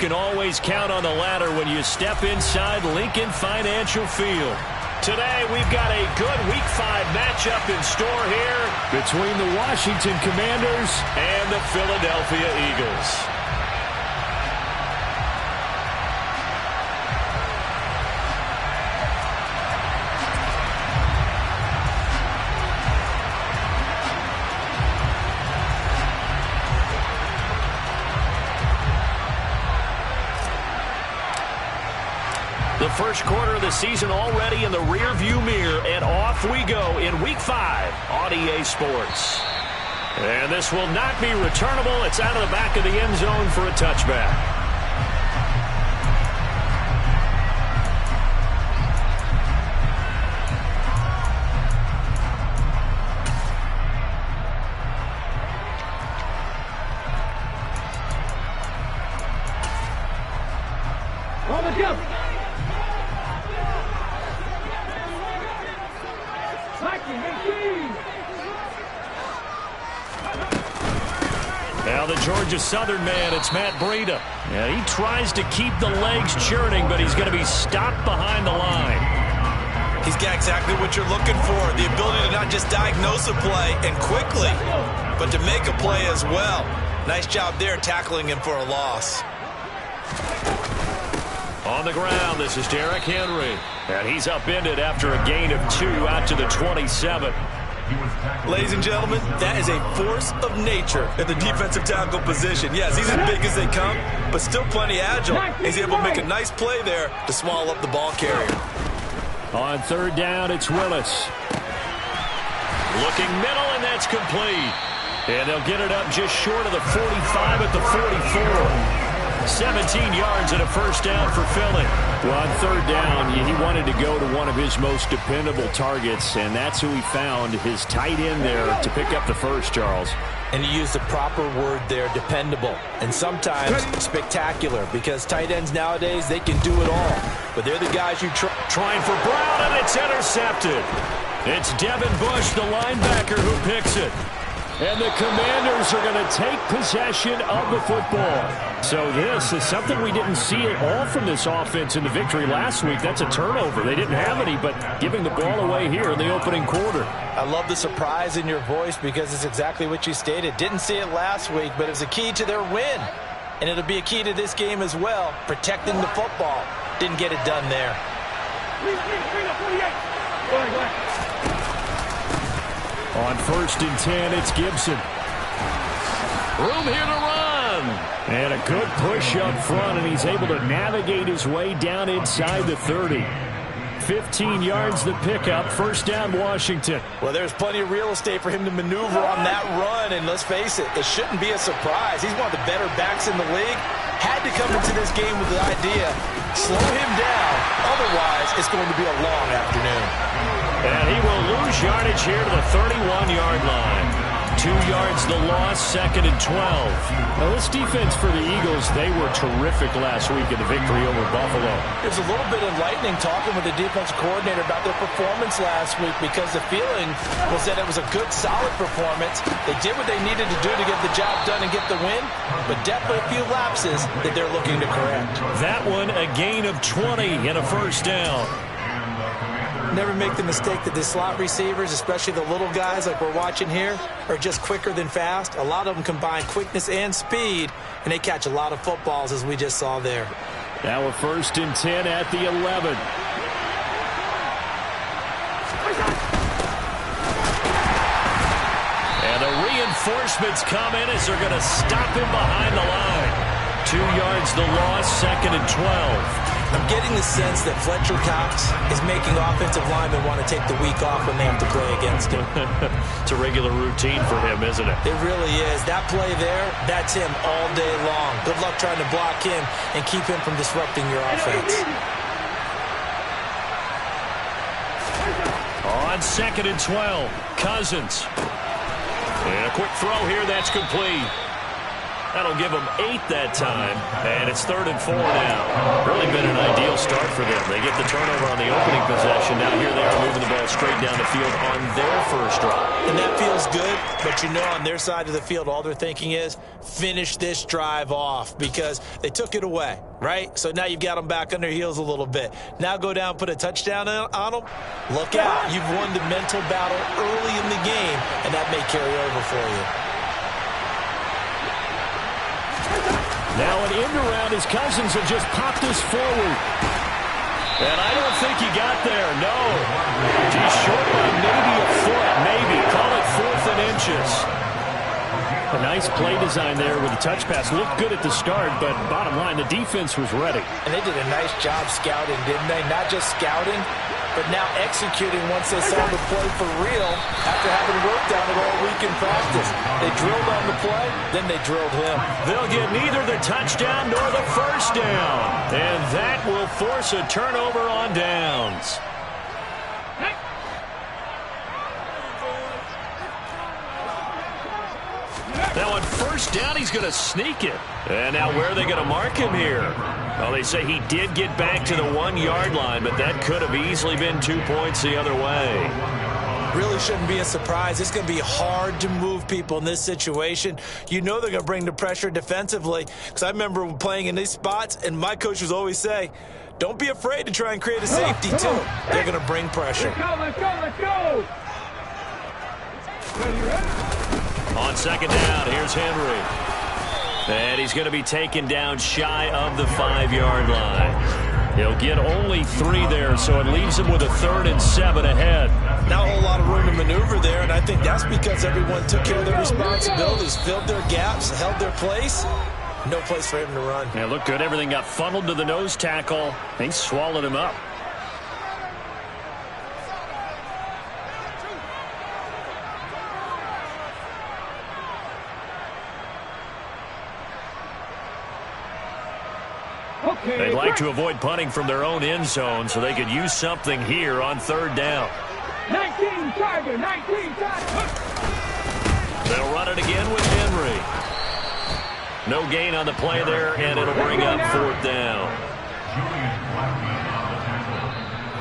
can always count on the ladder when you step inside Lincoln Financial Field. Today, we've got a good Week 5 matchup in store here between the Washington Commanders and the Philadelphia Eagles. The first quarter of the season already in the rearview mirror, and off we go in Week 5 on EA Sports. And this will not be returnable. It's out of the back of the end zone for a touchback. Now the Georgia Southern man, it's Matt Breida. And he tries to keep the legs churning, but he's going to be stopped behind the line. He's got exactly what you're looking for, the ability to not just diagnose a play and quickly, but to make a play as well. Nice job there tackling him for a loss. On the ground, this is Derrick Henry. And he's upended after a gain of 2 out to the 27. Ladies and gentlemen, that is a force of nature in the defensive tackle position. Yes, he's as big as they come, but still plenty agile. He's able to make a nice play there to swallow up the ball carrier. On third down, it's Willis. Looking middle, and that's complete. And they'll get it up just short of the 45 at the 44. 17 yards and a first down for Philly. Well, on third down, he wanted to go to one of his most dependable targets, and that's who he found, his tight end there, to pick up the first, Charles. And you used the proper word there, dependable, and sometimes spectacular, because tight ends nowadays, they can do it all. But they're the guys you trying for Brown, and it's intercepted. It's Devin Bush, the linebacker, who picks it. And the Commanders are going to take possession of the football. So this is something we didn't see at all from this offense in the victory last week. That's a turnover. They didn't have any, but giving the ball away here in the opening quarter. I love the surprise in your voice because it's exactly what you stated. Didn't see it last week, but it's a key to their win. And it'll be a key to this game as well, protecting the football. Didn't get it done there. On first and 10, it's Gibson. Room here to run. And a good push up front, and he's able to navigate his way down inside the 30. 15 yards the pickup. First down, Washington. Well, there's plenty of real estate for him to maneuver on that run, and let's face it, it shouldn't be a surprise. He's one of the better backs in the league. Had to come into this game with the idea, slow him down, otherwise it's going to be a long afternoon. And he will lose yardage here to the 31-yard line. 2 yards the loss, second and 12. Now this defense for the Eagles, they were terrific last week in the victory over Buffalo. It was a little bit enlightening talking with the defensive coordinator about their performance last week, because the feeling was that it was a good, solid performance. They did what they needed to do to get the job done and get the win, but definitely a few lapses that they're looking to correct. That one, a gain of 20 and a first down. Never make the mistake that the slot receivers, especially the little guys like we're watching here, are just quicker than fast. A lot of them combine quickness and speed, and they catch a lot of footballs, as we just saw there. Now a first and 10 at the 11. And the reinforcements come in as they're going to stop him behind the line. 2 yards the loss, second and 12. I'm getting the sense that Fletcher Cox is making offensive linemen want to take the week off when they have to play against him. It's a regular routine for him, isn't it? It really is. That play there, that's him all day long. Good luck trying to block him and keep him from disrupting your offense. On second and 12, Cousins. And a quick throw here, that's complete. That'll give them 8 that time, and it's 3rd and 4 now. Really been an ideal start for them. They get the turnover on the opening possession. Now here they are moving the ball straight down the field on their first drive. And that feels good, but you know on their side of the field, all they're thinking is finish this drive off because they took it away, right? So now you've got them back on their heels a little bit. Now go down, put a touchdown on them. Look out. You've won the mental battle early in the game, and that may carry over for you. Now an end around his Cousins have just popped this forward. And I don't think he got there, no. He's short by maybe a foot, maybe. Call it 4th and inches. A nice play design there with the touch pass. Looked good at the start, but bottom line, the defense was ready. And they did a nice job scouting, didn't they? Not just scouting, but now executing once they saw the play for real after having worked on it all week in practice. They drilled on the play, then they drilled him. They'll get neither the touchdown nor the first down. And that will force a turnover on downs. Now on first down, he's going to sneak it. And now where are they going to mark him here? Well, they say he did get back to the 1-yard line, but that could have easily been 2 points the other way. Really shouldn't be a surprise. It's going to be hard to move people in this situation. You know they're going to bring the pressure defensively. Because I remember playing in these spots, and my coach would always say, don't be afraid to try and create a safety, too. They're going to bring pressure. Let's go. On second down, here's Henry. And he's going to be taken down shy of the 5-yard line. He'll get only 3 there, so it leaves him with a 3rd and 7 ahead. Not a whole lot of room to maneuver there, and I think that's because everyone took care of their responsibilities, filled their gaps, held their place. No place for him to run. Yeah, looked good. Everything got funneled to the nose tackle. They swallowed him up. They'd like to avoid punting from their own end zone so they could use something here on 3rd down. 19 Tiger. They'll run it again with Henry. No gain on the play there, and it'll bring up 4th down.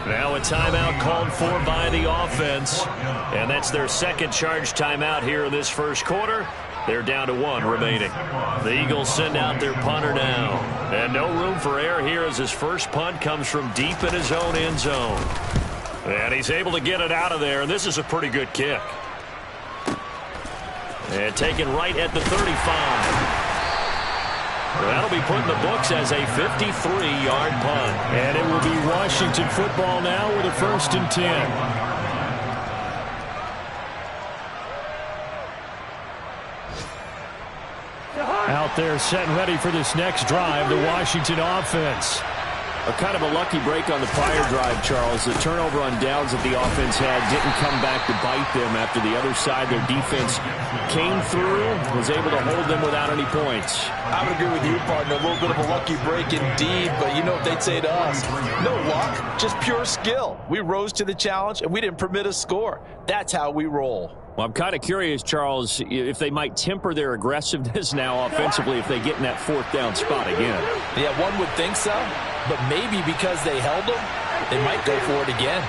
Now a timeout called for by the offense, and that's their second charge timeout here in this first quarter. They're down to 1 remaining. The Eagles send out their punter now. And no room for error here as his first punt comes from deep in his own end zone. And he's able to get it out of there. This is a pretty good kick. And taken right at the 35. That'll be put in the books as a 53-yard punt. And it will be Washington football now with a 1st and 10. Out there set and ready for this next drive, the Washington offense. A kind of a lucky break on the prior drive, Charles. The turnover on downs that the offense had didn't come back to bite them after the other side. Their defense came through, was able to hold them without any points. I would agree with you, partner. A little bit of a lucky break indeed, but you know what they'd say to us? No luck, just pure skill. We rose to the challenge, and we didn't permit a score. That's how we roll. Well, I'm kind of curious, Charles, if they might temper their aggressiveness now offensively if they get in that 4th down spot again. Yeah, one would think so, but maybe because they held them, they might go for it again.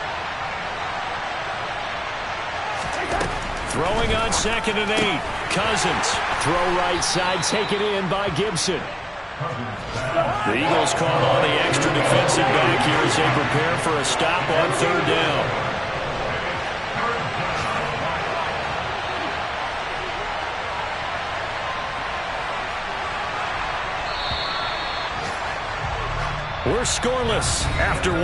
Throwing on 2nd and 8. Cousins. Throw right side, taken in by Gibson. The Eagles call on the extra defensive back here as they prepare for a stop on 3rd down. We're scoreless after 1.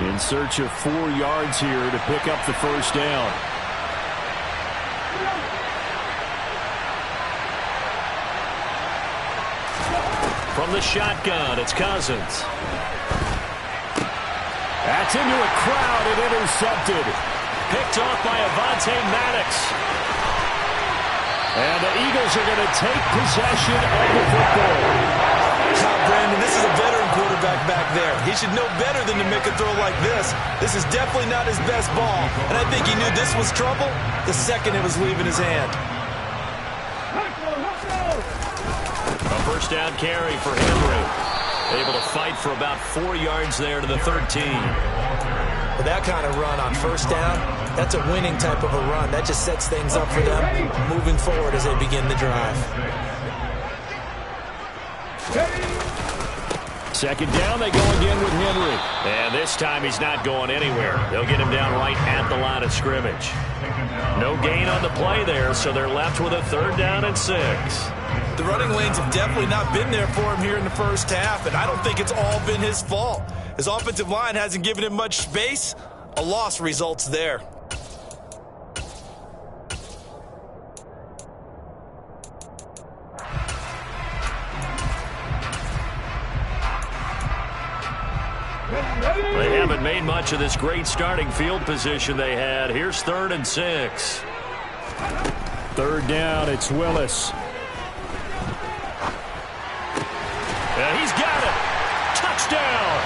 In search of 4 yards here to pick up the first down. From the shotgun, it's Cousins. That's into a crowd and intercepted. Picked off by Avonte Maddox. And the Eagles are going to take possession of the football. Brandon, this is a veteran quarterback back there. He should know better than to make a throw like this. This is definitely not his best ball. And I think he knew this was trouble the second it was leaving his hand. A first down carry for Henry. Able to fight for about 4 yards there to the 13. With that kind of run on first down, that's a winning type of a run. That just sets things up for them moving forward as they begin the drive. Second down, they go again with Henry. And this time he's not going anywhere. They'll get him down right at the line of scrimmage. No gain on the play there, so they're left with a 3rd down and 6. The running lanes have definitely not been there for him here in the first half, and I don't think it's all been his fault. His offensive line hasn't given him much space. A loss results there. They haven't made much of this great starting field position they had. Here's 3rd and 6. 3rd down, it's Willis. And he's got it. Touchdown.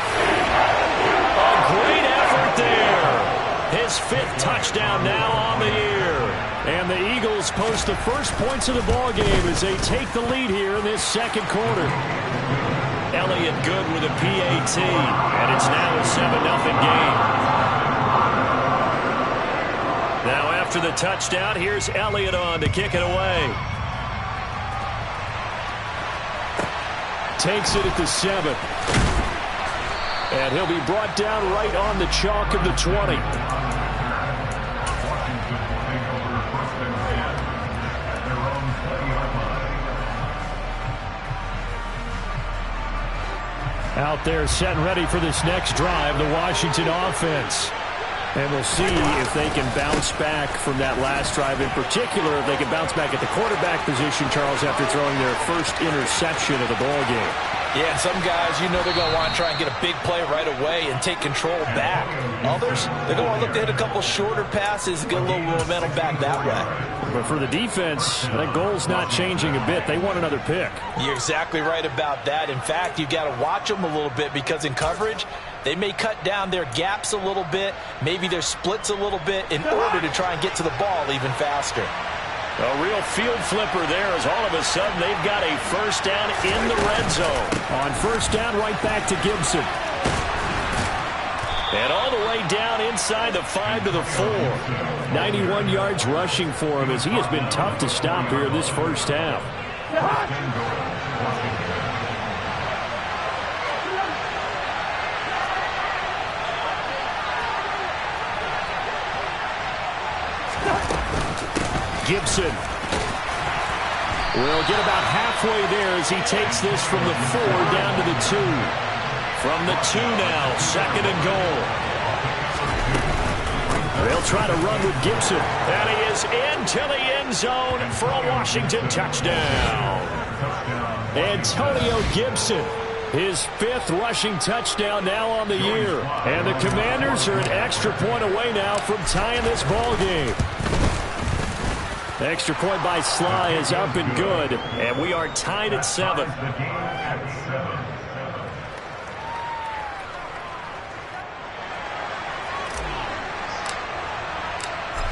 A great effort there. His 5th touchdown now on the year. And the Eagles post the first points of the ball game as they take the lead here in this second quarter. Elliott good with a PAT, and it's now a 7-0 game. Now after the touchdown, here's Elliott on to kick it away. Takes it at the 7. And he'll be brought down right on the chalk of the 20. Out there set and ready for this next drive, the Washington offense. And we'll see if they can bounce back from that last drive. In particular, if they can bounce back at the quarterback position, Charles, after throwing their first interception of the ball game. Yeah, some guys, you know they're going to want to try and get a big play right away and take control back. Others, they're going to want to look to hit a couple shorter passes, get a little momentum back that way. But for the defense, that goal's not changing a bit. They want another pick. You're exactly right about that. In fact, you've got to watch them a little bit because in coverage, they may cut down their gaps a little bit, maybe their splits a little bit in order to try and get to the ball even faster. A real field flipper there as all of a sudden they've got a first down in the red zone. On first down, right back to Gibson. And all the way down inside the 5 to the 4. 91 yards rushing for him as he has been tough to stop here in this first half. Gibson will get about halfway there as he takes this from the 4 down to the 2. From the 2 now, 2nd and goal. They'll try to run with Gibson. And he is into the end zone for a Washington touchdown. Antonio Gibson, his 5th rushing touchdown now on the year. And the Commanders are an extra point away now from tying this ball game. The extra point by Sly is up and good, and we are tied at 7.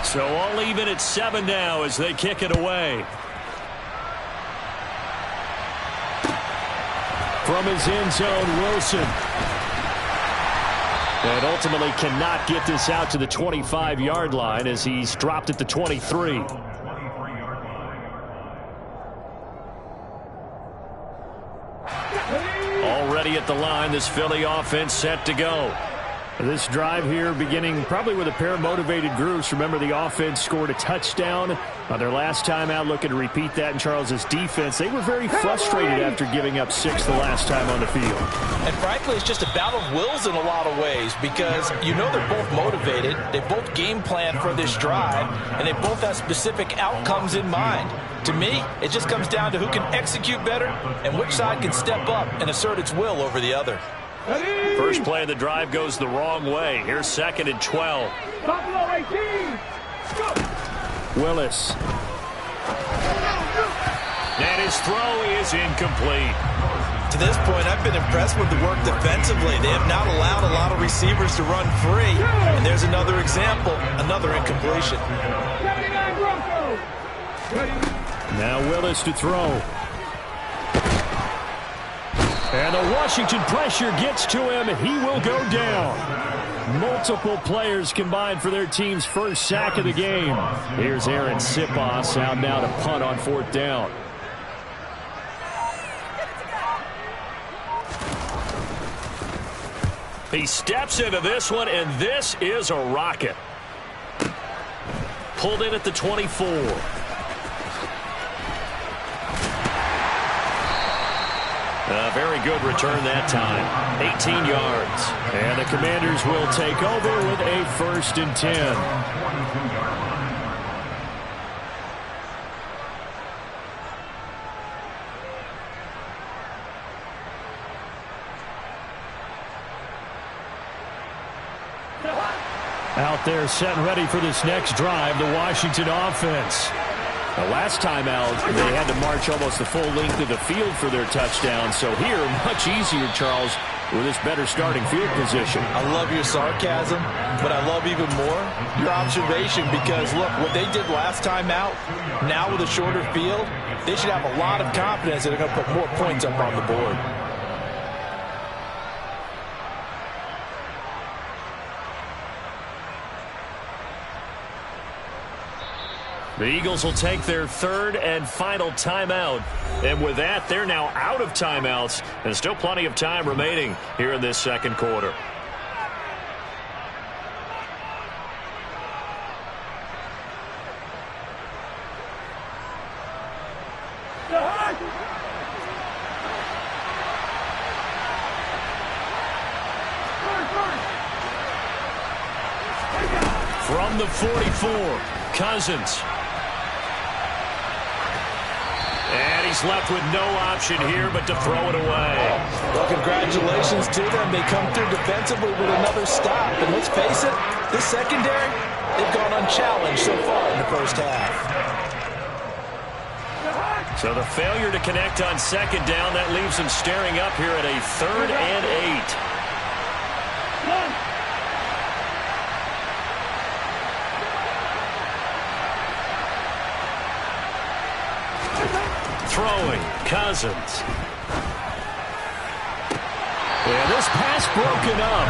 So all even at 7 now as they kick it away. From his end zone, Wilson. And ultimately cannot get this out to the 25-yard line as he's dropped at the 23. Already at the line, this Philly offense set to go. This drive here beginning probably with a pair of motivated groups. Remember, the offense scored a touchdown on their last time out, looking to repeat that in Charles's defense. They were very frustrated after giving up 6 the last time on the field. And frankly, it's just a battle of wills in a lot of ways because you know they're both motivated. They both game plan for this drive, and they both have specific outcomes in mind. To me, it just comes down to who can execute better and which side can step up and assert its will over the other. First play of the drive goes the wrong way. Here's 2nd and 12. Buffalo 18. Go. Willis. And his throw is incomplete. To this point, I've been impressed with the work defensively. They have not allowed a lot of receivers to run free. And there's another example, another incompletion. 79 Broncos. Now Willis to throw. And the Washington pressure gets to him, and he will go down. Multiple players combined for their team's first sack of the game. Here's Aaron Sipos out now to punt on 4th down. He steps into this one, and this is a rocket. Pulled in at the 24. A very good return that time. 18 yards. And the Commanders will take over with a 1st and 10. Out there set and ready for this next drive, the Washington offense. The last time out, they had to march almost the full length of the field for their touchdown. So here, much easier, Charles, with this better starting field position. I love your sarcasm, but I love even more your observation because, look, what they did last time out, now with a shorter field, they should have a lot of confidence that they're going to put more points up on the board. The Eagles will take their 3rd and final timeout. And with that, they're now out of timeouts. And still plenty of time remaining here in this 2nd quarter. From the 44, Cousins. And he's left with no option here but to throw it away. Well, congratulations to them. They come through defensively with another stop. And let's face it, this secondary, they've gone unchallenged so far in the first half. So the failure to connect on 2nd down, that leaves them staring up here at a 3rd and 8. Throwing, Cousins. And this pass broken up.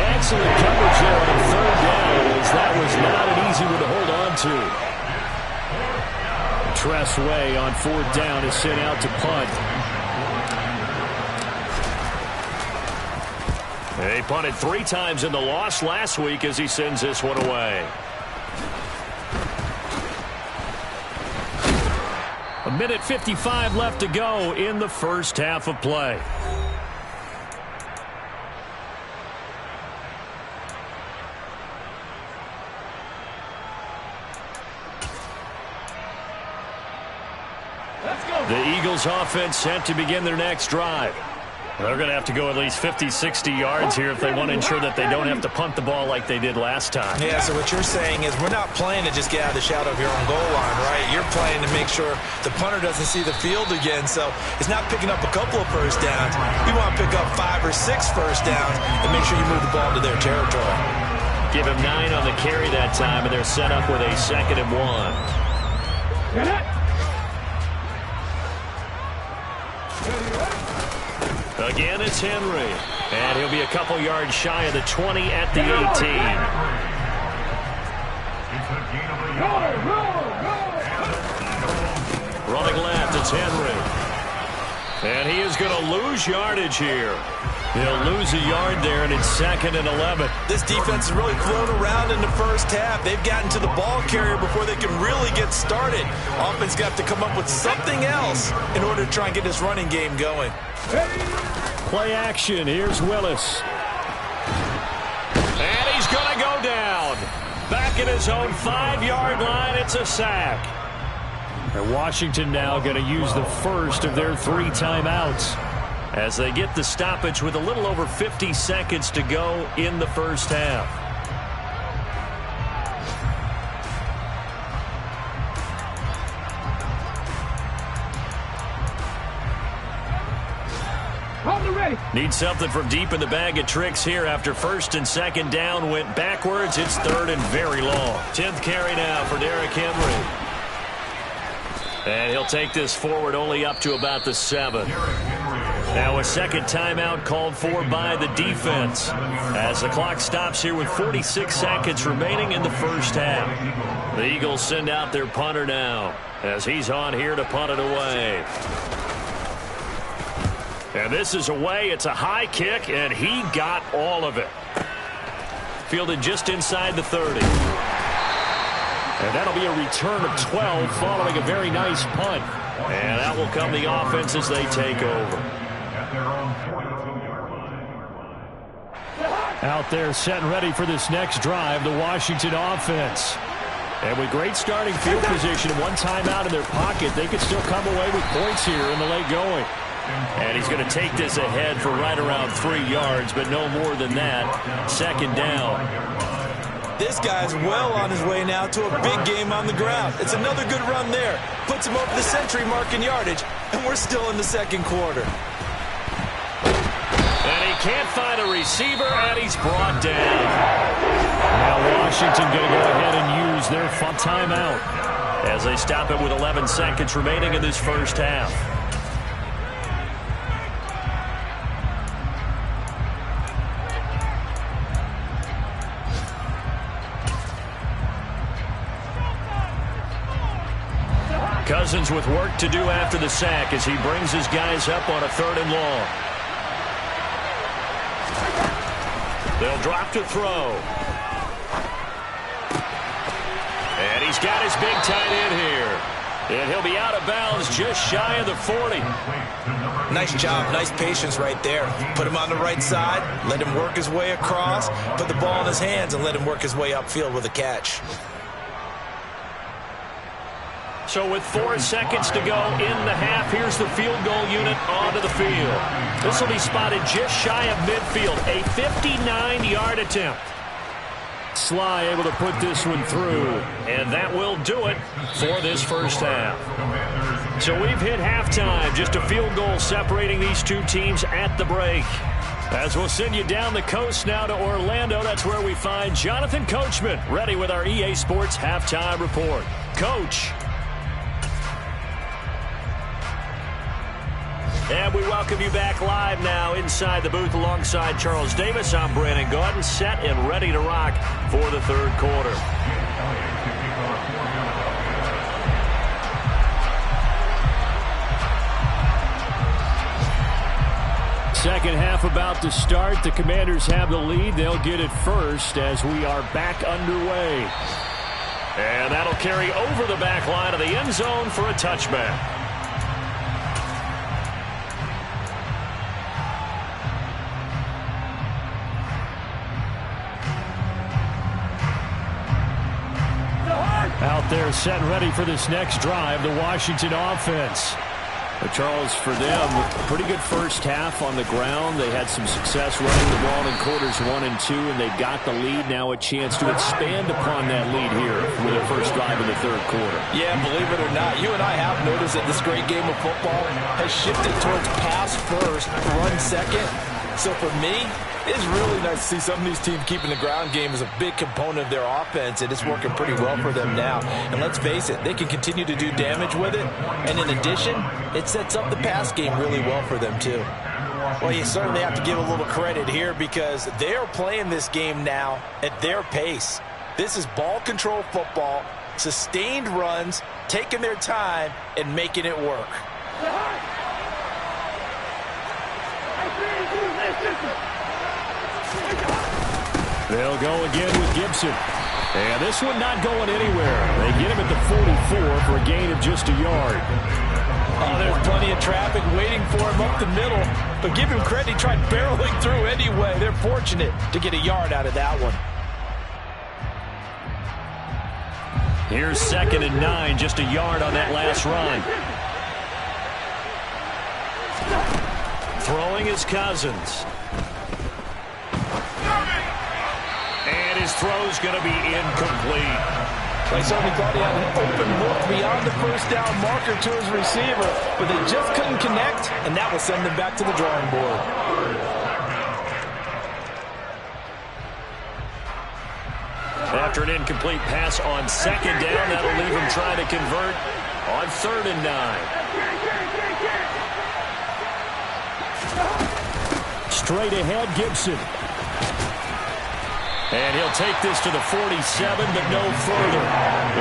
Excellent coverage there on 3rd down, as that was not an easy one to hold on to. Tress Way on 4th down is sent out to punt. He punted 3 times in the loss last week as he sends this one away. A minute 55 left to go in the first half of play. The Eagles offense set to begin their next drive. They're going to have to go at least 50, 60 yards here if they want to ensure that they don't have to punt the ball like they did last time. Yeah, so what you're saying is we're not playing to just get out of the shadow of your own goal line, right? You're playing to make sure the punter doesn't see the field again. So it's not picking up a couple of first downs. We want to pick up 5 or 6 first downs and make sure you move the ball into their territory. Give him 9 on the carry that time, and they're set up with a 2nd and 1. Again, it's Henry. And he'll be a couple yards shy of the 20 at the 18. Running left, it's Henry. And he is going to lose yardage here. He'll lose a yard there, and it's 2nd and 11. This defense has really flown around in the first half. They've gotten to the ball carrier before they can really get started. Offense got to come up with something else in order to try and get this running game going. Play action. Here's Willis. And he's going to go down. Back at his own 5-yard line. It's a sack. And Washington now going to use the first of their 3 timeouts. as they get the stoppage with a little over 50 seconds to go in the first half. Need something from deep in the bag of tricks here after first and second down went backwards. It's third and very long. 10th carry now for Derrick Henry. And he'll take this forward only up to about the 7. Now a second timeout called for by the defense as the clock stops here with 46 seconds remaining in the first half. The Eagles send out their punter now as he's on here to punt it away. And this is away. It's a high kick, and he got all of it. Fielded just inside the 30. And that'll be a return of 12 following a very nice punt. And that will come the offense as they take over. Out there set and ready for this next drive, the Washington offense. And with great starting field position, one timeout in their pocket, they could still come away with points here in the late going. And he's going to take this ahead for right around 3 yards, but no more than that. Second down. This guy's well on his way now to a big game on the ground. It's another good run there. Puts him over the century mark in yardage, and we're still in the second quarter. And he can't find a receiver, and he's brought down. Now Washington going to go ahead and use their timeout as they stop it with 11 seconds remaining in this first half. Cousins with work to do after the sack as he brings his guys up on a 3rd and long. They'll drop to throw. And he's got his big tight end here. And he'll be out of bounds just shy of the 40. Nice job. Nice patience right there. Put him on the right side. Let him work his way across. Put the ball in his hands and let him work his way upfield with a catch. So with 4 seconds to go in the half, here's the field goal unit onto the field. This will be spotted just shy of midfield. A 59-yard attempt. Sly able to put this one through, and that will do it for this first half. So we've hit halftime. Just a field goal separating these two teams at the break. As we'll send you down the coast now to Orlando, that's where we find Jonathan Coachman, ready with our EA Sports halftime report. Coach. And we welcome you back live now inside the booth alongside Charles Davis. I'm Brandon Gaudin, set and ready to rock for the third quarter. Second half about to start. The Commanders have the lead. They'll get it first as we are back underway. And that'll carry over the back line of the end zone for a touchback. Out there set and ready for this next drive, the Washington offense. But Charles, for them, pretty good first half on the ground. They had some success running the ball in quarters 1 and 2, and they've got the lead. Now a chance to expand upon that lead here with their first drive in the third quarter. Yeah, believe it or not, you and I have noticed that this great game of football has shifted towards pass first, run second. So for me, it's really nice to see some of these teams keeping the ground game as a big component of their offense, and it's working pretty well for them now. And let's face it, they can continue to do damage with it. And in addition, it sets up the pass game really well for them too. Well, you certainly have to give a little credit here because they are playing this game now at their pace. This is ball control football, sustained runs, taking their time, and making it work. They'll go again with Gibson. And this one not going anywhere. They get him at the 44 for a gain of just a yard. Oh, there's plenty of traffic waiting for him up the middle. But give him credit, he tried barreling through anyway. They're fortunate to get a yard out of that one. Here's 2nd and 9, just a yard on that last run. Throwing is Cousins. And his throw's going to be incomplete. They certainly thought he had an open look beyond the first down marker to his receiver, but they just couldn't connect, and that will send them back to the drawing board. After an incomplete pass on second down, that'll leave him trying to convert on 3rd and 9. Straight ahead, Gibson. And he'll take this to the 47, but no further,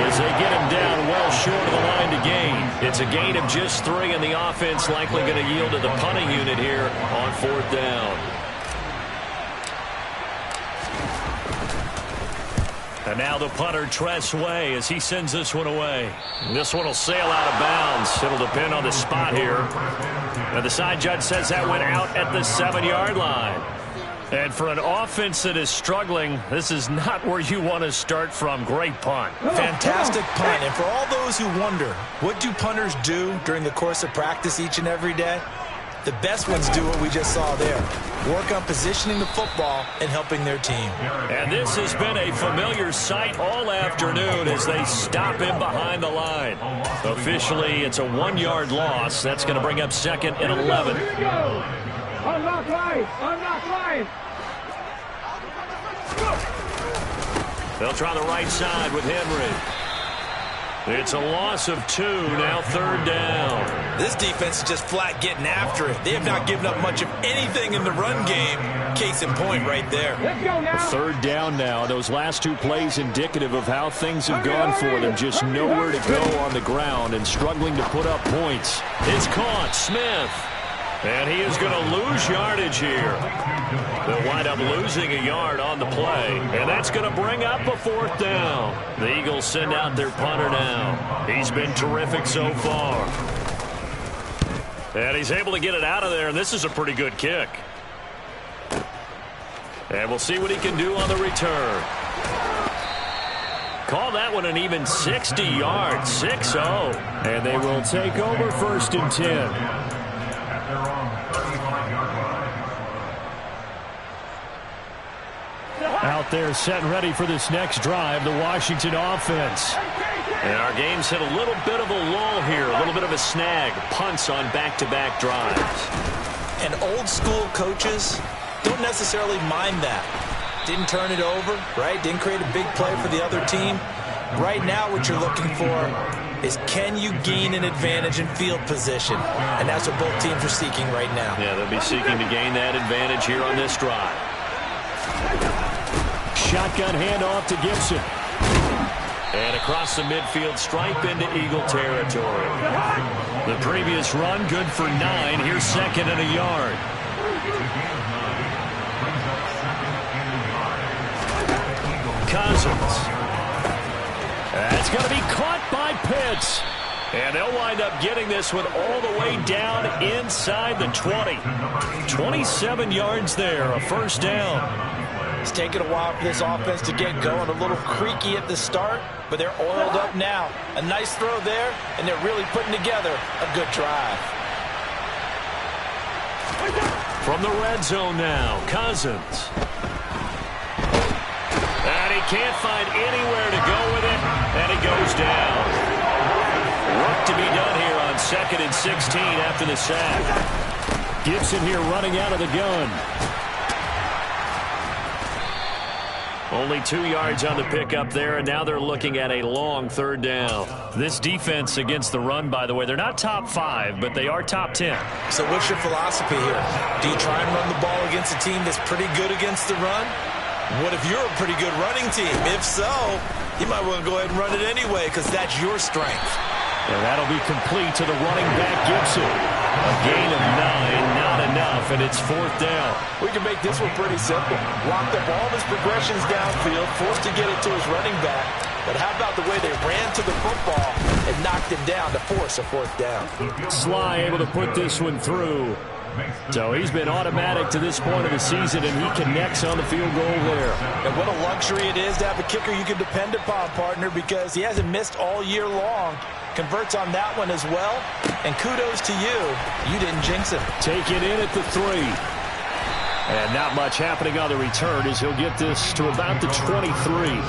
as they get him down well short of the line to gain. It's a gain of just 3, and the offense likely going to yield to the punting unit here on 4th down. And now the punter, Tress Way, as he sends this one away. This one will sail out of bounds. It'll depend on the spot here. And the side judge says that went out at the 7-yard line. And for an offense that is struggling, this is not where you want to start from. Great punt. Fantastic punt. And for all those who wonder, what do punters do during the course of practice each and every day? The best ones do what we just saw there. Work on positioning the football and helping their team. And this has been a familiar sight all afternoon as they stop him behind the line. Officially, it's a 1-yard loss. That's going to bring up 2nd and 11. Here we go. Unlock line. Unlock line. They'll try the right side with Henry. It's a loss of 2, now 3rd down. This defense is just flat getting after it. They have not given up much of anything in the run game. Case in point right there. Let's go now. 3rd down now. Those last 2 plays indicative of how things have gone for them. Just nowhere to go on the ground and struggling to put up points. It's caught. Smith. And he is going to lose yardage here. They'll wind up losing a yard on the play. And that's going to bring up a 4th down. The Eagles send out their punter now. He's been terrific so far. And he's able to get it out of there. And this is a pretty good kick. And we'll see what he can do on the return. Call that one an even 60 yards. 6-0. And they will take over 1st and 10. Out there set and ready for this next drive, the Washington offense. And our game's hit a little bit of a lull here, a little bit of a snag. Punts on back-to-back drives. And old school coaches don't necessarily mind that. Didn't turn it over, right? Didn't create a big play for the other team. Right now what you're looking for is, can you gain an advantage in field position? And that's what both teams are seeking right now. Yeah, they'll be seeking to gain that advantage here on this drive. Shotgun handoff to Gibson. And across the midfield stripe into Eagle territory. The previous run good for 9. Here's 2nd and a yard. Cousins. That's going to be caught by Pitts. And they'll wind up getting this one all the way down inside the 20. 27 yards there, a 1st down. It's taken a while for this offense to get going. A little creaky at the start, but they're oiled up now. A nice throw there, and they're really putting together a good drive. From the red zone now, Cousins. And he can't find anywhere to go with it, and he goes down. Work to be done here on 2nd and 16 after the sack. Gibson here running out of the gun. Only 2 yards on the pickup there, and now they're looking at a long 3rd down. This defense against the run, by the way, they're not top 5, but they are top 10. So what's your philosophy here? Do you try and run the ball against a team that's pretty good against the run? What if you're a pretty good running team? If so, you might want to go ahead and run it anyway, because that's your strength. And that'll be complete to the running back, Gibson. A gain of 9, not enough, and it's 4th down. We can make this one pretty simple. Locked up all of his progressions downfield, forced to get it to his running back. But how about the way they ran to the football and knocked him down to force a 4th down? Sly able to put this one through. So he's been automatic to this point of the season, and he connects on the field goal there. And what a luxury it is to have a kicker you can depend upon, partner, because he hasn't missed all year long. converts on that one as well. And kudos to you. You didn't jinx him. Take it in at the 3. And not much happening on the return as he'll get this to about the 23.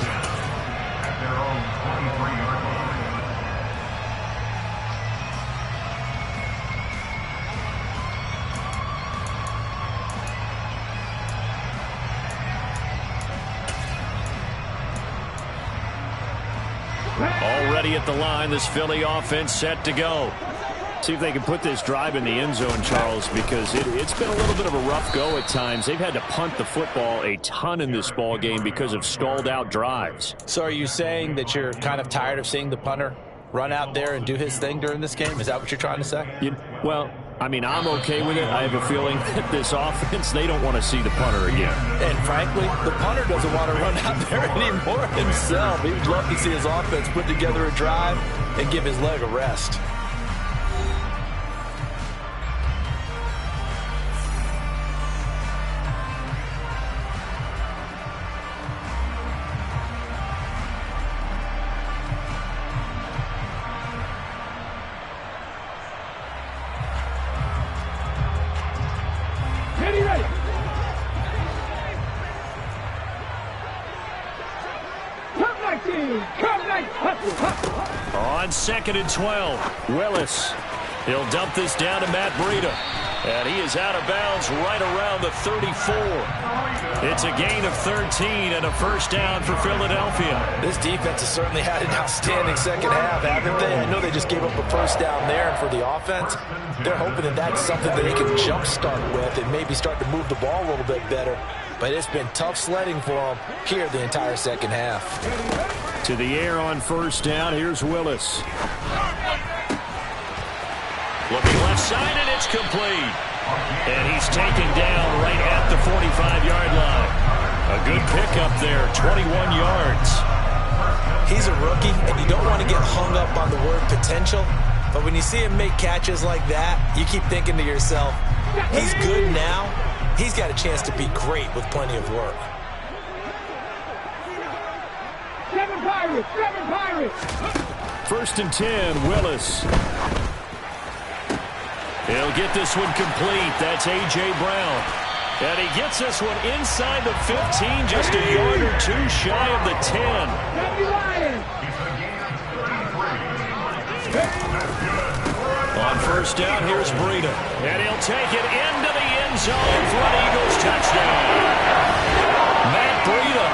Already at the line, this Philly offense set to go. See if they can put this drive in the end zone, Charles, because it's been a little bit of a rough go at times. They've had to punt the football a ton in this ball game because of stalled out drives. So are you saying that you're kind of tired of seeing the punter run out there and do his thing during this game? Is that what you're trying to say? Well, I mean, I'm okay with it. I have a feeling that this offense, they don't want to see the punter again. And frankly, the punter doesn't want to run out there anymore himself. He would love to see his offense put together a drive and give his leg a rest. On 2nd and 12, Willis. He'll dump this down to Matt Breida. And he is out of bounds right around the 34. It's a gain of 13 and a first down for Philadelphia. This defense has certainly had an outstanding second half, haven't they? I know they just gave up a first down there, and for the offense, they're hoping that that's something that they can jumpstart with and maybe start to move the ball a little bit better. But it's been tough sledding for them here the entire second half. To the air on first down, here's Willis. Looking left side, and it's complete. And he's taken down right at the 45-yard line. A good pickup there, 21 yards. He's a rookie, and you don't want to get hung up on the word potential. But when you see him make catches like that, you keep thinking to yourself, he's good now. He's got a chance to be great with plenty of work. Seven Pirates! First and 10, Willis. He'll get this one complete. That's A.J. Brown. And he gets this one inside the 15, just a yard or two shy of the 10. On first down, here's Breida. And he'll take it into the end zone for an Eagles touchdown. Matt Breida,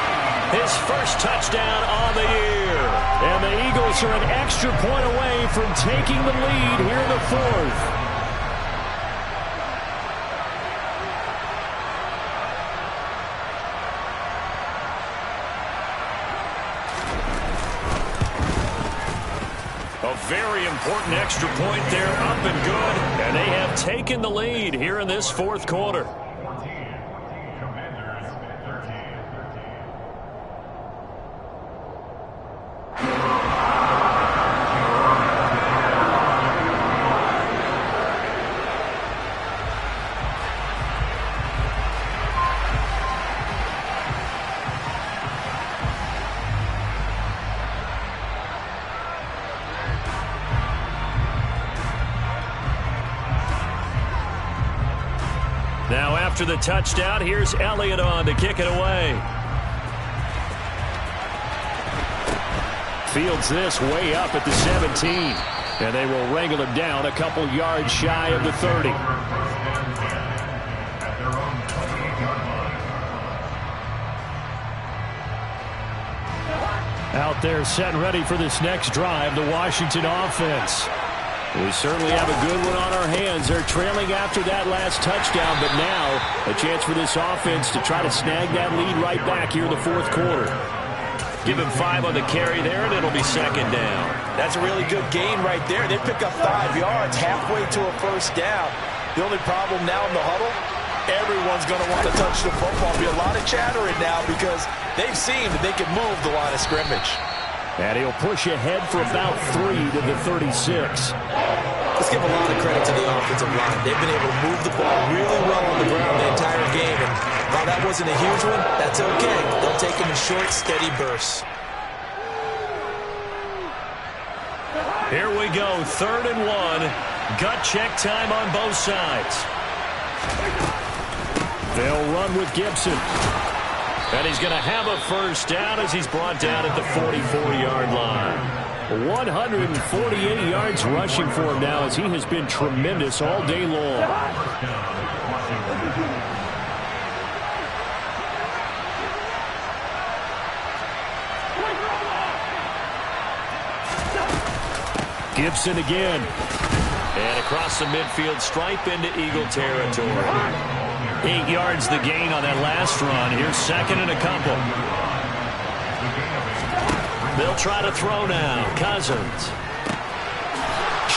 his first touchdown on the year. And the Eagles are an extra point away from taking the lead here in the fourth. A very important extra point there, up and good. And they have taken the lead here in this fourth quarter. Now after the touchdown, here's Elliott on to kick it away. Fields this way up at the 17. And they will wrangle him down a couple yards shy of the 30. Out there set and ready for this next drive, the Washington offense. We certainly have a good one on our hands. They're trailing after that last touchdown, but now a chance for this offense to try to snag that lead right back here in the fourth quarter. Give him 5 on the carry there, and it'll be second down. That's a really good gain right there. They pick up 5 yards halfway to a first down. The only problem now in the huddle, everyone's going to want to touch the football. There'll be a lot of chattering now because they've seen that they can move the line of scrimmage. And he'll push ahead for about 3 to the 36. Let's give a lot of credit to the offensive line. They've been able to move the ball really well on the ground the entire game. And while that wasn't a huge one, that's okay. They'll take them in short, steady bursts. Here we go, 3rd and 1. Gut check time on both sides. They'll run with Gibson. And he's going to have a first down as he's brought down at the 44-yard line. 148 yards rushing for him now as he has been tremendous all day long. Gibson again. And across the midfield stripe into Eagle territory. 8 yards the gain on that last run. Here's 2nd and a couple. They'll try to throw now. Cousins.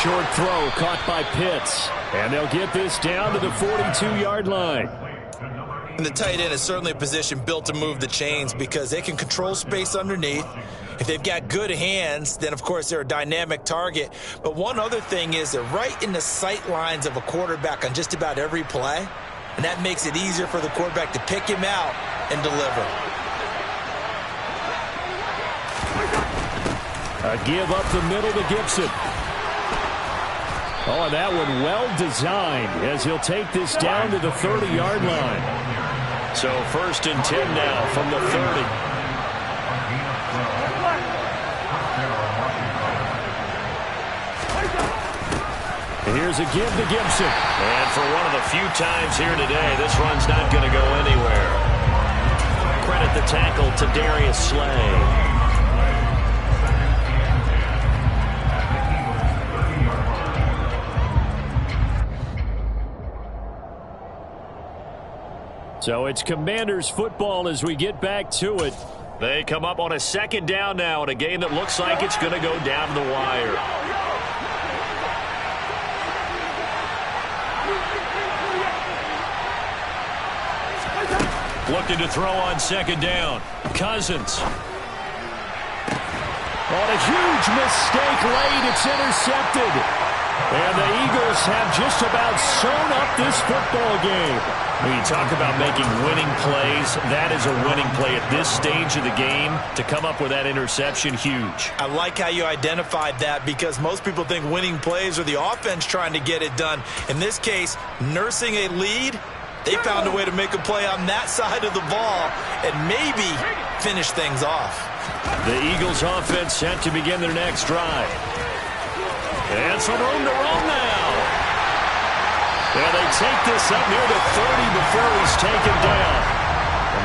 Short throw caught by Pitts. And they'll get this down to the 42-yard line. And the tight end is certainly a position built to move the chains because they can control space underneath. If they've got good hands, then, of course, they're a dynamic target. But one other thing is they're right in the sight lines of a quarterback on just about every play. And that makes it easier for the quarterback to pick him out and deliver. A give up the middle to Gibson. Oh, and that one well designed as he'll take this down to the 30-yard line. So 1st and 10 now from the 30. Here's a give to Gibson. And for one of the few times here today, this run's not going to go anywhere. Credit the tackle to Darius Slay. So it's Commanders football as we get back to it. They come up on a 2nd down now in a game that looks like it's going to go down to the wire. Looking to throw on 2nd down. Cousins. On a huge mistake late, it's intercepted. And the Eagles have just about sewn up this football game. When you talk about making winning plays, that is a winning play at this stage of the game. To come up with that interception, huge. I like how you identified that because most people think winning plays are the offense trying to get it done. In this case, nursing a lead, they found a way to make a play on that side of the ball and maybe finish things off. The Eagles offense set to begin their next drive. And some room to run now. And they take this up near the 30 before he's taken down.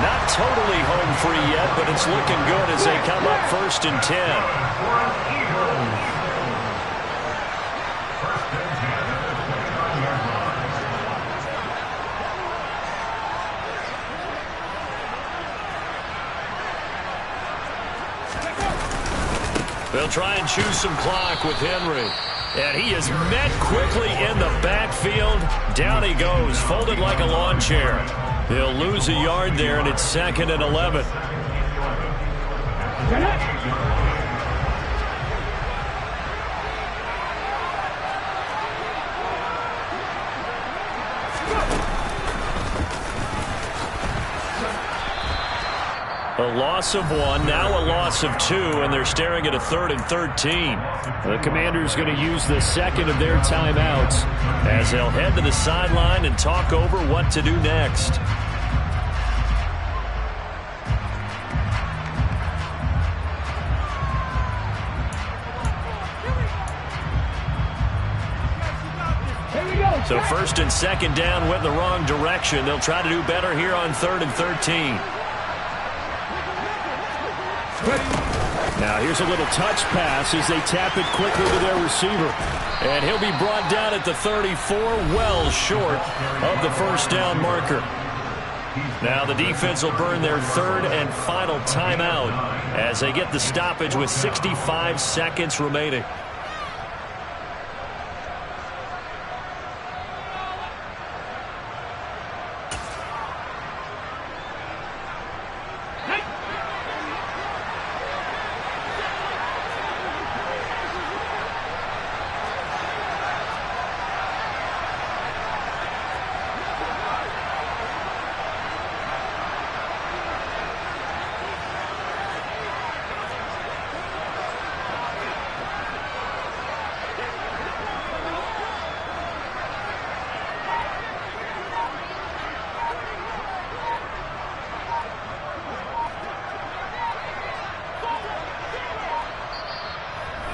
Not totally home free yet, but it's looking good as they come up 1st and 10. They'll try and choose some clock with Henry. And he is met quickly in the backfield. Down he goes, folded like a lawn chair. He'll lose a yard there, and it's 2nd and 11. A loss of 1, now a loss of 2, and they're staring at a 3rd and 13. The Commanders going to use the 2nd of their timeouts as they'll head to the sideline and talk over what to do next. So 1st and 2nd down went the wrong direction. They'll try to do better here on 3rd and 13. Now here's a little touch pass as they tap it quickly to their receiver. And he'll be brought down at the 34, well short of the first down marker. Now the defense will burn their 3rd and final timeout as they get the stoppage with 65 seconds remaining.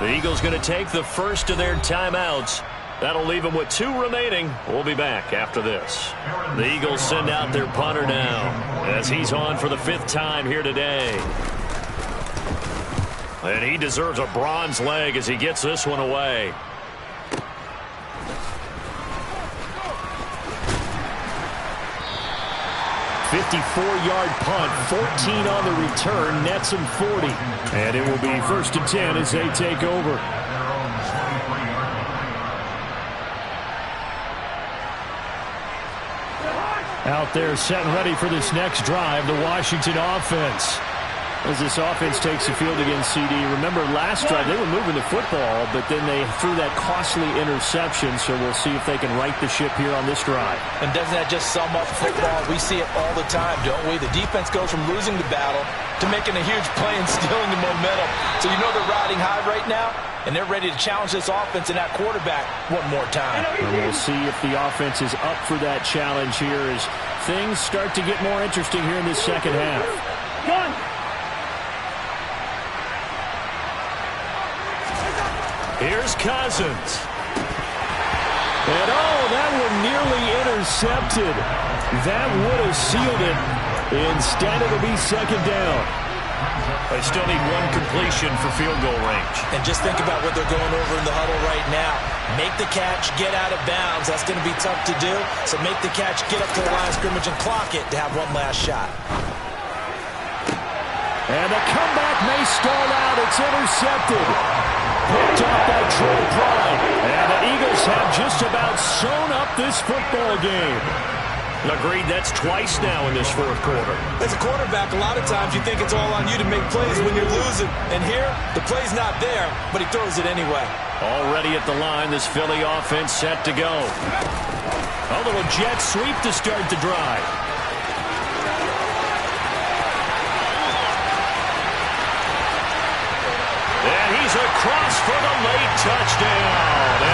The Eagles going to take the first of their timeouts. That'll leave them with 2 remaining. We'll be back after this. The Eagles send out their punter now as he's on for the 5th time here today. And he deserves a bronze leg as he gets this one away. "54-yard punt, 14 on the return, nets him 40. And it will be 1st and 10 as they take over. Out there set and ready for this next drive, the Washington offense. As this offense takes the field against CD. Remember, last drive, they were moving the football, but then they threw that costly interception, so we'll see if they can right the ship here on this drive. And doesn't that just sum up football? We see it all the time, don't we? The defense goes from losing the battle to making a huge play and stealing the momentum. So you know they're riding high right now, and they're ready to challenge this offense and that quarterback one more time. And we'll see if the offense is up for that challenge here as things start to get more interesting here in this second half. Gun. Here's Cousins. And that one nearly intercepted. That would have sealed it. Instead, it'll be 2nd down. They still need 1 completion for field goal range. And just think about what they're going over in the huddle right now. Make the catch, get out of bounds. That's going to be tough to do. So make the catch, get up to the line of scrimmage, and clock it to have one last shot. And the comeback may stall out. It's intercepted. Picked off by Troy Pride. And the Eagles have just about sewn up this football game. Agreed, that's twice now in this 4th quarter. As a quarterback, a lot of times you think it's all on you to make plays when you're losing. And here, the play's not there, but he throws it anyway. Already at the line, this Philly offense set to go. A little jet sweep to start the drive. And he's across for the late touchdown.